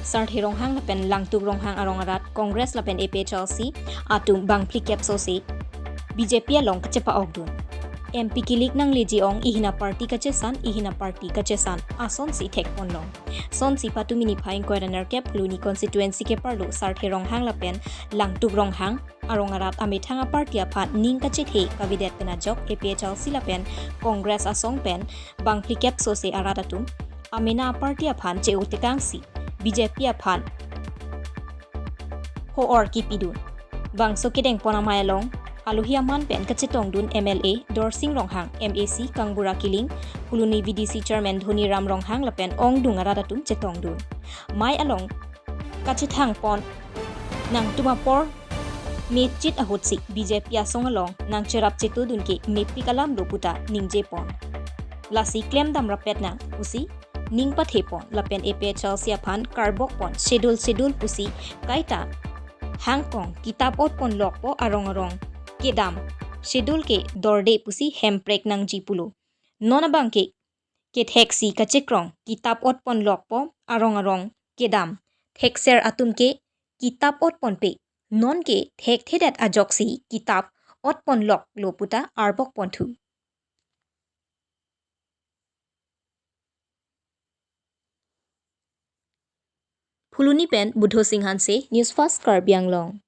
sarthi ronghang lapen langtuk ronghang arong arat Congress lapen APHLC atung bang plikep sosi BJP along kacepa ogdun MP kilik nang lejiong ihina party kacesan ason si tek ponlong son si patumini phaing koiraner ke pluni constituency ke parlo sarthi ronghang lapen langtuk ronghang arong arat amethanga party aphat ning kachethe kabidet pena jok APHLC lapen Congress asong pen bang plikep sosi aratatum amena party aphan cheu tekangsi BJP aphan ho or kipidun bang sokideng ponamayalong aluhiaman pen kachetong dun MLA Dorsing Ronghang MAC Kangbura Kiling Puluni VDC Chairman Dhoni Ram Ronghang lapen ong dungaradatum chetong dun mai along kachithang pon nang tumapor mechit ahotsi BJP asong along nang cherap chetu dun ke mepi kalam loputa ningje pon lasi claim dam rapet nang usi ning pathepon lapen APHLC aphan karbok pon schedule pusi kaita hangkong kitab ot pon lokpo arong kedam schedule ke dorde pusi hemprek nang jipulo nona bangke ke theksi kachekrong kitab ot pon lokpo arong kedam thekser atum ke kitab ot pon pe non ke thek thedat ajoksi kitab ot pon lok loputa arbok pon thu Phuluni pen Budho Singhan se News Fast Karbi Anglong